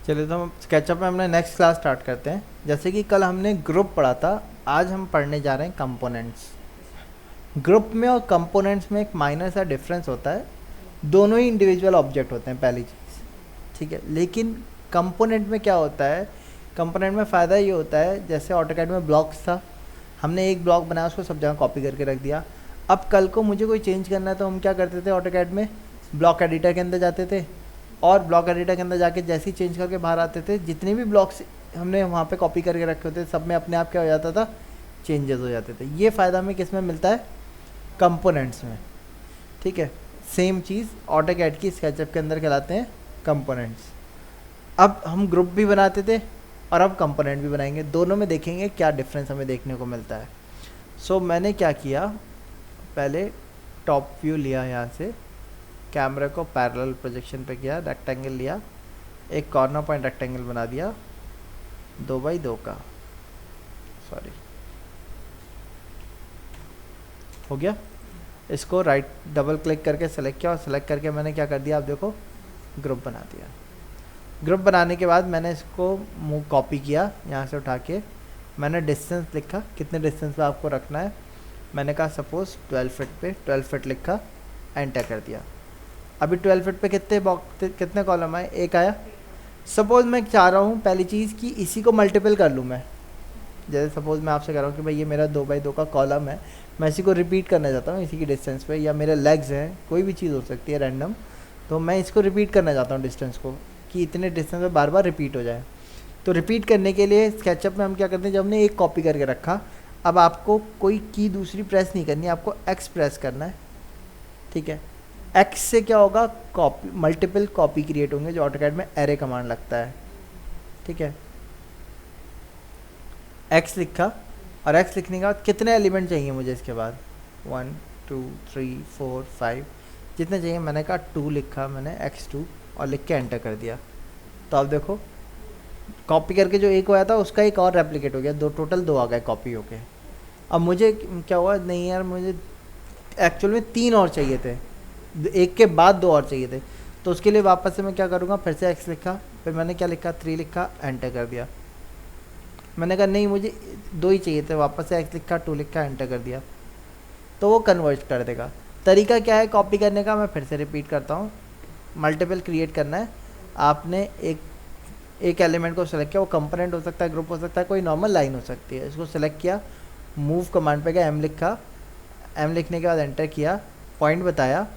चलिए तो हम स्केचअप में अपने नेक्स्ट क्लास स्टार्ट करते हैं। जैसे कि कल हमने ग्रुप पढ़ा था, आज हम पढ़ने जा रहे हैं कंपोनेंट्स। ग्रुप में और कंपोनेंट्स में एक माइनर सा डिफरेंस होता है, दोनों ही इंडिविजुअल ऑब्जेक्ट होते हैं पहली चीज़, ठीक है। लेकिन कंपोनेंट में क्या होता है, कंपोनेंट में फ़ायदा ये होता है, जैसे ऑटोकैड में ब्लॉक्स था, हमने एक ब्लॉक बनाया, उसको सब जगह कॉपी करके रख दिया। अब कल को मुझे कोई चेंज करना है तो हम क्या करते थे, ऑटोकैड में ब्लॉक एडिटर के अंदर जाते थे और ब्लॉक एडिटर के अंदर जाके जैसे ही चेंज करके बाहर आते थे, जितने भी ब्लॉक्स हमने वहाँ पे कॉपी करके रखे होते सब में अपने आप क्या हो जाता था, चेंजेस हो जाते थे। ये फ़ायदा हमें किस में मिलता है, कंपोनेंट्स में, ठीक है। सेम चीज़ ऑटोकैड की स्केचअप के अंदर कहलाते हैं कंपोनेंट्स। अब हम ग्रुप भी बनाते थे और अब कंपोनेंट भी बनाएंगे, दोनों में देखेंगे क्या डिफरेंस हमें देखने को मिलता है। सो मैंने क्या किया, पहले टॉप व्यू लिया, यहाँ से कैमरा को पैरेलल प्रोजेक्शन पे किया, रेक्टेंगल लिया, एक कॉर्नर पॉइंट रेक्टेंगल बना दिया 2x2 का, सॉरी हो गया। इसको राइट डबल क्लिक करके सेलेक्ट किया और सेलेक्ट करके मैंने क्या कर दिया, आप देखो ग्रुप बना दिया। ग्रुप बनाने के बाद मैंने इसको मुँह कॉपी किया, यहाँ से उठा के मैंने डिस्टेंस लिखा, कितने डिस्टेंस पे आपको रखना है, मैंने कहा सपोज़ 12 फीट पे 12 फीट लिखा, एंटर कर दिया। अभी 12 फीट पे कितने कॉलम आए, एक आया। सपोज़ मैं चाह रहा हूँ पहली चीज़ कि इसी को मल्टीपल कर लूँ मैं, जैसे सपोज़ मैं आपसे कह रहा हूँ कि भाई ये मेरा 2x2 का कॉलम है, मैं इसी को रिपीट करना चाहता हूँ इसी की डिस्टेंस पे, या मेरे लेग्स हैं, कोई भी चीज़ हो सकती है रैंडम, तो मैं इसको रिपीट करना चाहता हूँ डिस्टेंस को, कि इतने डिस्टेंस में बार बार रिपीट हो जाए। तो रिपीट करने के लिए स्केचअप में हम क्या करते हैं, जब हमने एक कॉपी करके रखा, अब आपको कोई की दूसरी प्रेस नहीं करनी, आपको एक्स प्रेस करना है, ठीक है। एक्स से क्या होगा, कॉपी मल्टीपल कॉपी क्रिएट होंगे, जो ऑटोकैड में एरे कमांड लगता है, ठीक है। एक्स लिखा, और एक्स लिखने के बाद कितने एलिमेंट चाहिए मुझे इसके बाद, 1 2 3 4 5 जितने चाहिए, मैंने कहा 2 लिखा, मैंने x2 और लिख के एंटर कर दिया। तो अब देखो कॉपी करके जो एक आया था उसका एक और रेप्लिकेट हो गया, दो टोटल 2 आ गए कॉपी होके। अब मुझे क्या हुआ, नहीं यार मुझे एक्चुअल में 3 और चाहिए थे, एक के बाद 2 और चाहिए थे। तो उसके लिए वापस से मैं क्या करूँगा, फिर से एक्स लिखा, फिर मैंने क्या लिखा, 3 लिखा, एंटर कर दिया। मैंने कहा नहीं मुझे 2 ही चाहिए थे, वापस से एक्स लिखा, 2 लिखा, एंटर कर दिया, तो वो कन्वर्ट कर देगा। तरीका क्या है कॉपी करने का, मैं फिर से रिपीट करता हूँ। मल्टीपल क्रिएट करना है, आपने एक एलिमेंट को सेलेक्ट किया, वो कंपोनेंट हो सकता है, ग्रुप हो सकता है, कोई नॉर्मल लाइन हो सकती है। इसको सेलेक्ट किया, मूव कमांड पे गया, एम लिखा, एम लिखने के बाद एंटर किया, पॉइंट बताया,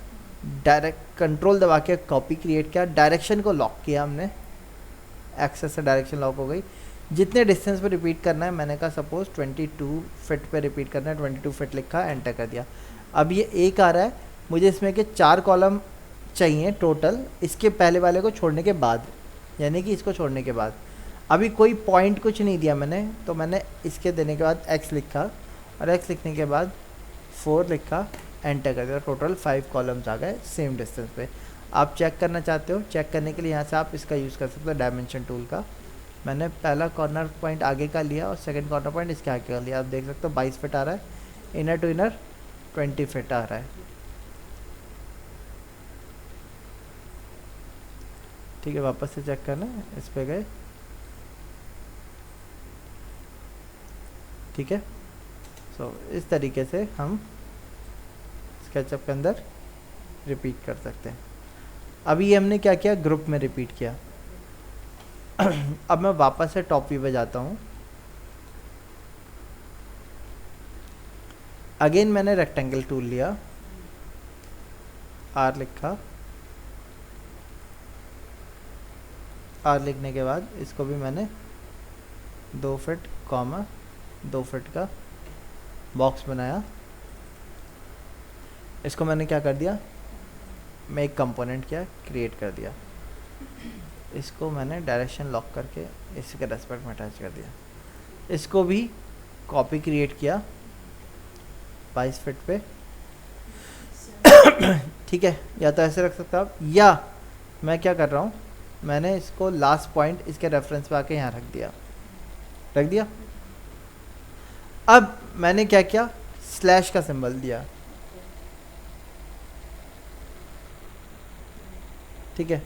डायरेक्ट कंट्रोल दबा के कॉपी क्रिएट किया, डायरेक्शन को लॉक किया हमने, एक्सेस से डायरेक्शन लॉक हो गई। जितने डिस्टेंस पे रिपीट करना है, मैंने कहा सपोज 22 फीट पे रिपीट करना है, 22 फीट लिखा, एंटर कर दिया। अब ये एक आ रहा है, मुझे इसमें के 4 कॉलम चाहिए टोटल, इसके पहले वाले को छोड़ने के बाद, यानी कि इसको छोड़ने के बाद। अभी कोई पॉइंट कुछ नहीं दिया मैंने, तो मैंने इसके देने के बाद एक्स लिखा, और एक्स लिखने के बाद 4 लिखा, एंटर कर दिया। टोटल 5 कॉलम्स आ गए सेम डिस्टेंस पे। आप चेक करना चाहते हो, चेक करने के लिए यहाँ से आप इसका यूज़ कर सकते हो, डायमेंशन टूल का। मैंने पहला कॉर्नर पॉइंट आगे का लिया और सेकंड कॉर्नर पॉइंट इसके आगे का लिया, आप देख सकते हो 22 फीट आ रहा है, इनर टू इनर 20 फीट आ रहा है, ठीक है। वापस से चेक करना, इस पे गए, ठीक है। सो इस तरीके से हम स्केचअप के अंदर रिपीट कर सकते हैं। अभी ये हमने क्या किया, ग्रुप में रिपीट किया। अब मैं वापस से टॉप व्यू पे जाता हूँ, अगेन मैंने रेक्टेंगल टूल लिया, आर लिखा, आर लिखने के बाद इसको भी मैंने 2 फीट कॉमा 2 फीट का बॉक्स बनाया। इसको मैंने क्या कर दिया, मैं एक कंपोनेंट क्या क्रिएट कर दिया, इसको मैंने डायरेक्शन लॉक करके इसके रेस्पेक्ट में अटैच कर दिया। इसको भी कॉपी क्रिएट किया 22 फीट पे, ठीक है। या तो ऐसे रख सकते हो आप, या मैं क्या कर रहा हूँ, मैंने इसको लास्ट पॉइंट इसके रेफरेंस पे आके यहाँ रख दिया। अब मैंने क्या किया, स्लैश का सिंबल दिया, ठीक है।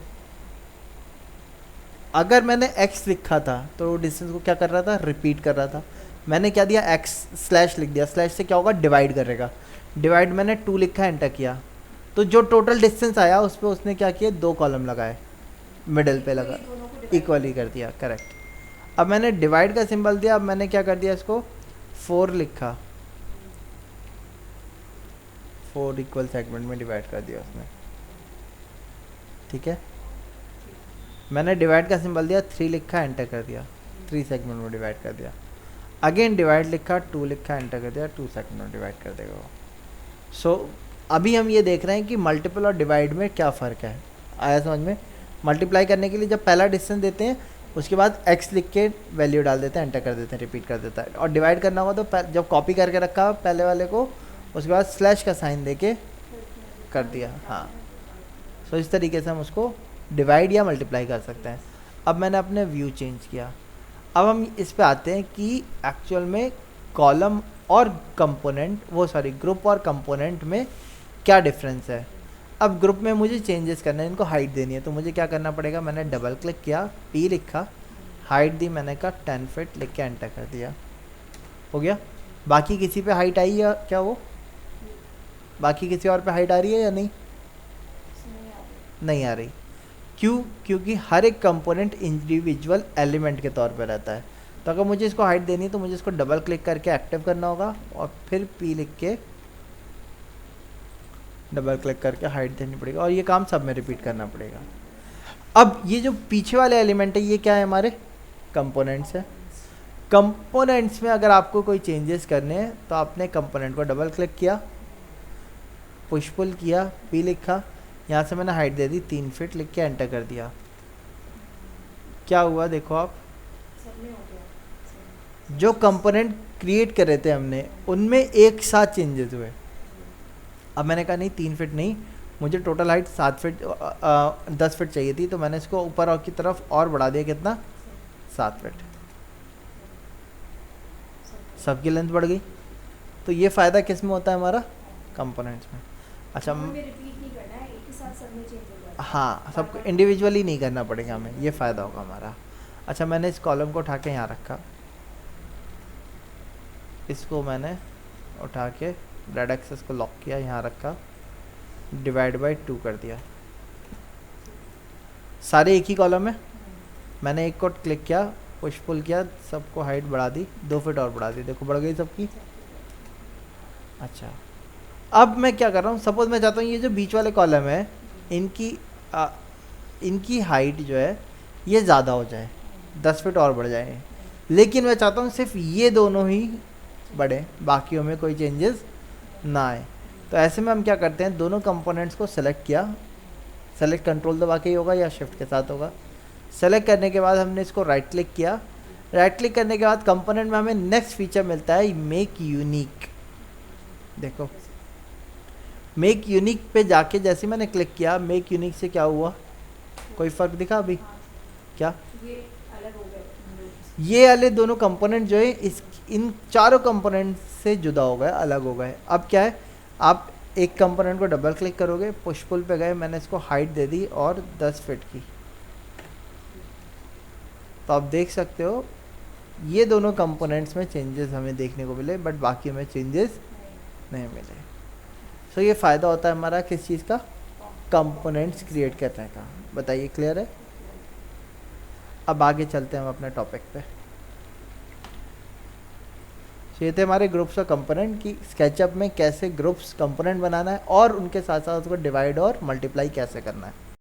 अगर मैंने x लिखा था तो डिस्टेंस को क्या कर रहा था, रिपीट कर रहा था। मैंने क्या दिया, x स्लैश लिख दिया, स्लैश से क्या होगा, डिवाइड करेगा। डिवाइड मैंने 2 लिखा, एंटर किया, तो जो टोटल डिस्टेंस आया उस पर उसने क्या किया, 2 कॉलम लगाए, मिडिल पे लगा, इक्वली कर दिया, करेक्ट। अब मैंने डिवाइड का सिंबल दिया, अब मैंने क्या कर दिया, इसको 4 लिखा, 4 इक्वल सेगमेंट में डिवाइड कर दिया उसने, ठीक है। मैंने डिवाइड का सिंबल दिया, 3 लिखा, एंटर कर दिया, 3 सेगमेंट में डिवाइड कर दिया। अगेन डिवाइड लिखा, 2 लिखा, एंटर कर दिया, 2 सेगमेंट में डिवाइड कर देगा वो। सो अभी हम ये देख रहे हैं कि मल्टीपल और डिवाइड में क्या फ़र्क है, आया समझ में। मल्टीप्लाई करने के लिए जब पहला डिस्टेंस देते हैं उसके बाद x लिख के वैल्यू डाल देते हैं, एंटर कर देते हैं, रिपीट कर देता है। और डिवाइड करना होगा तो जब कॉपी करके रखा पहले वाले को, उसके बाद स्लैश का साइन दे के कर दिया, हाँ। सो इस तरीके से हम उसको डिवाइड या मल्टीप्लाई कर सकते हैं। अब मैंने अपने व्यू चेंज किया, अब हम इस पे आते हैं कि एक्चुअल में कॉलम और कंपोनेंट, वो सॉरी ग्रुप और कंपोनेंट में क्या डिफरेंस है। अब ग्रुप में मुझे चेंजेस करने हैं, इनको हाइट देनी है, तो मुझे क्या करना पड़ेगा, मैंने डबल क्लिक किया, p लिखा, हाइट दी मैंने कहा 10 फीट, लिख के एंटर कर दिया, हो गया। बाकी किसी पे हाइट आई या क्या, वो बाकी किसी और पे हाइट आ रही है या नहीं, नहीं आ रही। क्यों, क्योंकि हर एक कंपोनेंट इंडिविजुअल एलिमेंट के तौर पे रहता है। तो अगर मुझे इसको हाइट देनी है तो मुझे इसको डबल क्लिक करके एक्टिव करना होगा और फिर p लिख के डबल क्लिक करके हाइट देनी पड़ेगी, और ये काम सब में रिपीट करना पड़ेगा। अब ये जो पीछे वाले एलिमेंट है ये क्या है, हमारे कंपोनेंट्स है। कंपोनेंट्स में अगर आपको कोई चेंजेस करने हैं तो आपने कंपोनेंट को डबल क्लिक किया, पुश पुल किया, p लिखा, यहाँ से मैंने हाइट दे दी 3 फीट, लिख के एंटर कर दिया। क्या हुआ देखो आप, जो कंपोनेंट क्रिएट कर रहे थे हमने उनमें एक साथ चेंजेस हुए। अब मैंने कहा नहीं 3 फीट नहीं, मुझे टोटल हाइट 7 फीट 10 फीट चाहिए थी, तो मैंने इसको ऊपर और की तरफ और बढ़ा दिया, कितना, 7 फीट, सबकी लेंथ बढ़ गई। तो ये फ़ायदा किस में होता है हमारा, कंपोनेंट्स में। अच्छा, हाँ, सबको इंडिविजुअली नहीं करना पड़ेगा हमें, ये फ़ायदा होगा हमारा। अच्छा, मैंने इस कॉलम को उठा के यहाँ रखा, इसको मैंने उठा के रेड एक्सेस को लॉक किया, यहाँ रखा, डिवाइड बाय 2 कर दिया, सारे एक ही कॉलम में। मैंने एक को क्लिक किया, पुश पुल किया, सबको हाइट बढ़ा दी, 2 फीट और बढ़ा दी, देखो बढ़ गई सबकी। अच्छा, अब मैं क्या कर रहा हूँ, सपोज मैं चाहता हूँ ये जो बीच वाले कॉलम है इनकी हाइट जो है ये ज़्यादा हो जाए, 10 फीट और बढ़ जाए, लेकिन मैं चाहता हूँ सिर्फ ये दोनों ही बढ़े, बाकियों में कोई चेंजेस ना आए। तो ऐसे में हम क्या करते हैं, दोनों कंपोनेंट्स को सेलेक्ट किया, सेलेक्ट कंट्रोल दबा के ही होगा या शिफ्ट के साथ होगा। सेलेक्ट करने के बाद हमने इसको राइट क्लिक किया, राइट क्लिक करने के बाद कंपोनेंट में हमें नेक्स्ट फीचर मिलता है मेक यूनिक। देखो मेक यूनिक पे जाके जैसे मैंने क्लिक किया, मेक यूनिक से क्या हुआ, कोई फ़र्क दिखा अभी क्या, ये अलग हो गए, ये वाले दोनों कंपोनेंट जो है इस इन चारों कंपोनेंट से जुदा हो गए, अलग हो गए। अब क्या है, आप एक कंपोनेंट को डबल क्लिक करोगे, पुश पुल पे गए, मैंने इसको हाइट दे दी और 10 फीट की, तो आप देख सकते हो ये दोनों कंपोनेंट्स में चेंजेस हमें देखने को मिले, बट बाकी में चेंजेस नहीं मिले। सो ये फ़ायदा होता है हमारा किस चीज़ का, कंपोनेंट्स क्रिएट करने का। बताइए क्लियर है। अब आगे चलते हैं हम अपने टॉपिक पे। ये थे हमारे ग्रुप्स और कंपोनेंट की स्केचअप में कैसे ग्रुप्स कंपोनेंट बनाना है और उनके साथ साथ उसको डिवाइड और मल्टीप्लाई कैसे करना है।